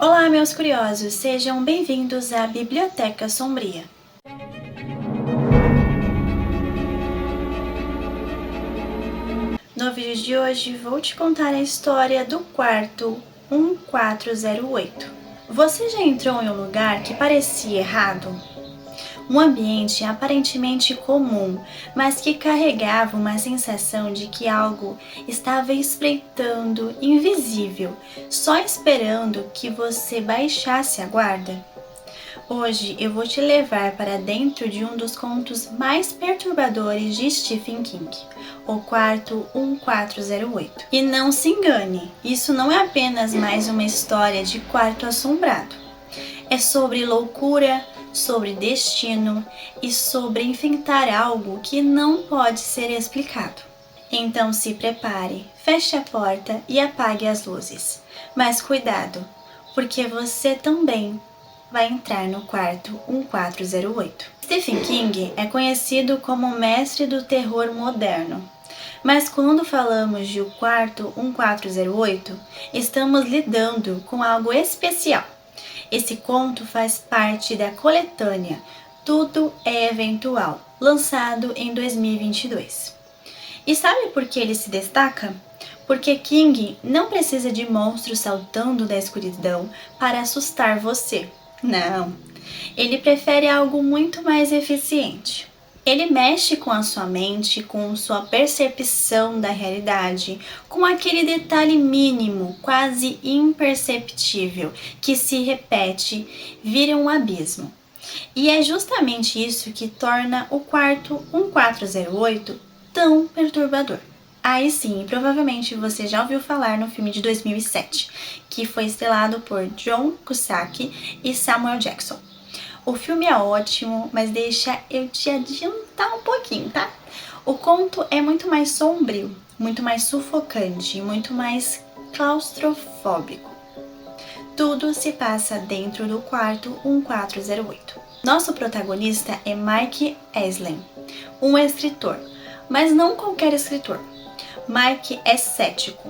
Olá, meus curiosos, sejam bem-vindos à Biblioteca Sombria. No vídeo de hoje, vou te contar a história do quarto 1408. Você já entrou em um lugar que parecia errado? Um ambiente aparentemente comum, mas que carregava uma sensação de que algo estava espreitando, invisível, só esperando que você baixasse a guarda? Hoje eu vou te levar para dentro de um dos contos mais perturbadores de Stephen King, o quarto 1408. E não se engane, isso não é apenas mais uma história de quarto assombrado. É sobre loucura, sobre destino e sobre enfrentar algo que não pode ser explicado. Então se prepare, feche a porta e apague as luzes. Mas cuidado, porque você também vai entrar no quarto 1408. Stephen King é conhecido como o mestre do terror moderno. Mas quando falamos de O Quarto 1408, estamos lidando com algo especial. Esse conto faz parte da coletânea Tudo é Eventual, lançado em 2022. E sabe por que ele se destaca? Porque King não precisa de monstros saltando da escuridão para assustar você. Não, ele prefere algo muito mais eficiente. Ele mexe com a sua mente, com sua percepção da realidade, com aquele detalhe mínimo, quase imperceptível, que se repete, vira um abismo. E é justamente isso que torna o quarto 1408 tão perturbador. Aí sim, provavelmente você já ouviu falar no filme de 2007, que foi estrelado por John Cusack e Samuel Jackson. O filme é ótimo, mas deixa eu te adiantar um pouquinho, tá? O conto é muito mais sombrio, muito mais sufocante, muito mais claustrofóbico. Tudo se passa dentro do quarto 1408. Nosso protagonista é Mike Aislinn, um escritor, mas não qualquer escritor. Mike é cético.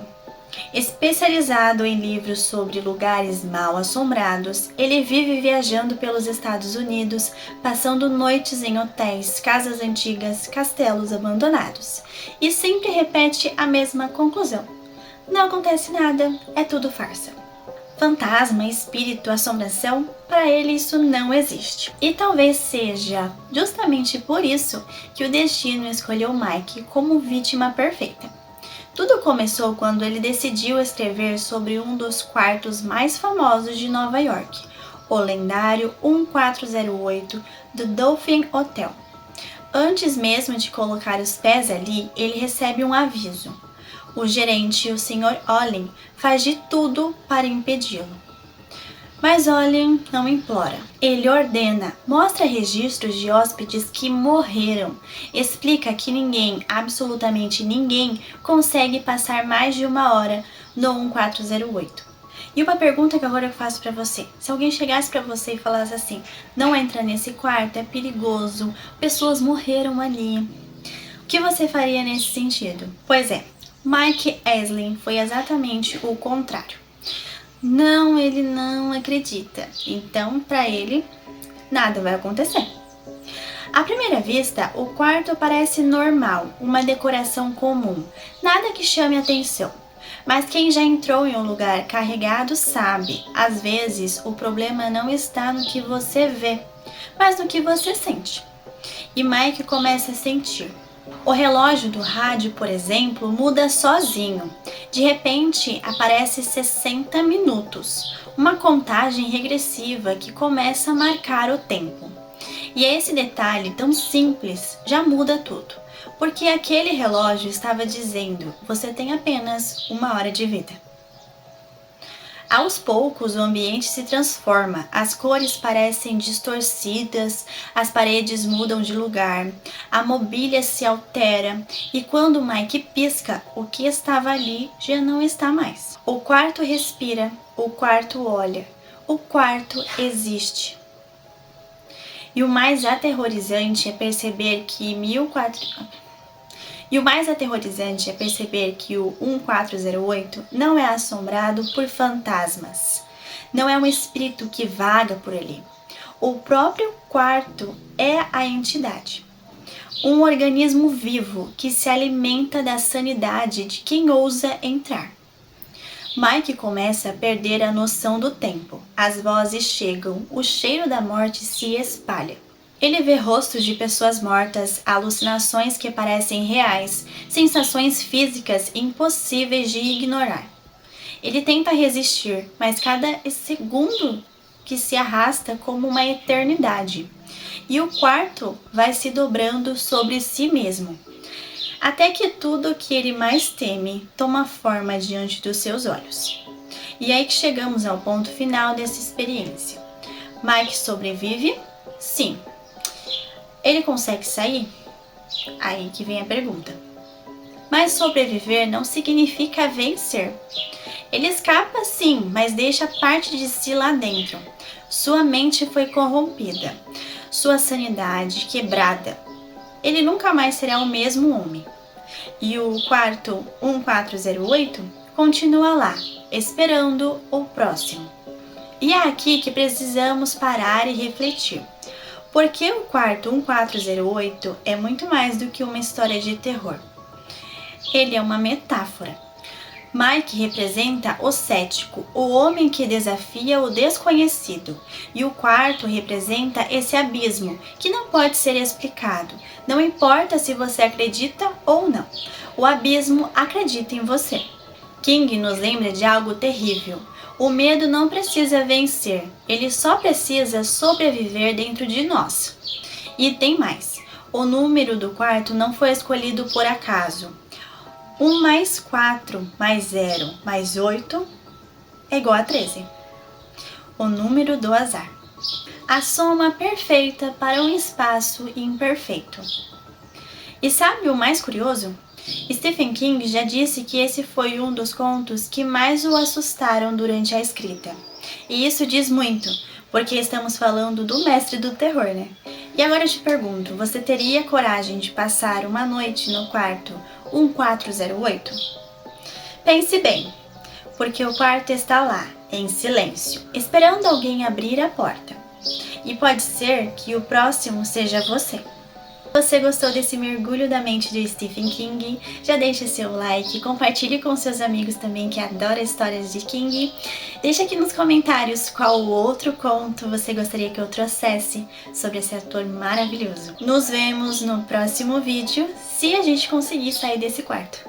Especializado em livros sobre lugares mal assombrados, ele vive viajando pelos Estados Unidos, passando noites em hotéis, casas antigas, castelos abandonados. E sempre repete a mesma conclusão: não acontece nada, é tudo farsa. Fantasma, espírito, assombração, para ele isso não existe. E talvez seja justamente por isso que o destino escolheu Mike como vítima perfeita. Tudo começou quando ele decidiu escrever sobre um dos quartos mais famosos de Nova York, o lendário 1408 do Dolphin Hotel. Antes mesmo de colocar os pés ali, ele recebe um aviso. O gerente, o Sr. Olin, faz de tudo para impedi-lo. Mas Olin não implora. Ele ordena, mostra registros de hóspedes que morreram, explica que ninguém, absolutamente ninguém, consegue passar mais de uma hora no 1408. E uma pergunta que agora eu faço para você: se alguém chegasse para você e falasse assim, não entra nesse quarto, é perigoso, pessoas morreram ali, o que você faria nesse sentido? Pois é, Mike Aislinn foi exatamente o contrário. Não, ele não acredita. Então, para ele, nada vai acontecer. À primeira vista, o quarto parece normal, uma decoração comum, nada que chame atenção. Mas quem já entrou em um lugar carregado sabe, às vezes o problema não está no que você vê, mas no que você sente. E Mike começa a sentir. O relógio do rádio, por exemplo, muda sozinho. De repente, aparece 60 minutos, uma contagem regressiva que começa a marcar o tempo. E esse detalhe tão simples já muda tudo, porque aquele relógio estava dizendo: você tem apenas uma hora de vida. Aos poucos, o ambiente se transforma, as cores parecem distorcidas, as paredes mudam de lugar, a mobília se altera e quando Mike pisca, o que estava ali já não está mais. O quarto respira, o quarto olha, o quarto existe. E o mais aterrorizante é perceber que o 1408 não é assombrado por fantasmas. Não é um espírito que vaga por ali. O próprio quarto é a entidade. Um organismo vivo que se alimenta da sanidade de quem ousa entrar. Mike começa a perder a noção do tempo. As vozes chegam, o cheiro da morte se espalha. Ele vê rostos de pessoas mortas, alucinações que parecem reais, sensações físicas impossíveis de ignorar. Ele tenta resistir, mas cada segundo que se arrasta como uma eternidade. E o quarto vai se dobrando sobre si mesmo, até que tudo o que ele mais teme toma forma diante dos seus olhos. E aí que chegamos ao ponto final dessa experiência. Mike sobrevive? Sim. Ele consegue sair? Aí que vem a pergunta. Mas sobreviver não significa vencer. Ele escapa sim, mas deixa parte de si lá dentro. Sua mente foi corrompida, sua sanidade quebrada. Ele nunca mais será o mesmo homem. E o quarto 1408 continua lá, esperando o próximo. E é aqui que precisamos parar e refletir. Porque o quarto 1408 é muito mais do que uma história de terror. Ele é uma metáfora. Mike representa o cético, o homem que desafia o desconhecido. E o quarto representa esse abismo que não pode ser explicado. Não importa se você acredita ou não. O abismo acredita em você. King nos lembra de algo terrível. O medo não precisa vencer, ele só precisa sobreviver dentro de nós. E tem mais, o número do quarto não foi escolhido por acaso. 1 mais 4 mais 0 mais 8 é igual a 13. O número do azar. A soma perfeita para um espaço imperfeito. E sabe o mais curioso? Stephen King já disse que esse foi um dos contos que mais o assustaram durante a escrita. E isso diz muito, porque estamos falando do mestre do terror, né? E agora eu te pergunto, você teria coragem de passar uma noite no quarto 1408? Pense bem, porque o quarto está lá, em silêncio, esperando alguém abrir a porta. E pode ser que o próximo seja você. Você gostou desse mergulho da mente de Stephen King? Já deixa seu like, compartilhe com seus amigos também que adoram histórias de King. Deixa aqui nos comentários qual outro conto você gostaria que eu trouxesse sobre esse ator maravilhoso. Nos vemos no próximo vídeo, se a gente conseguir sair desse quarto.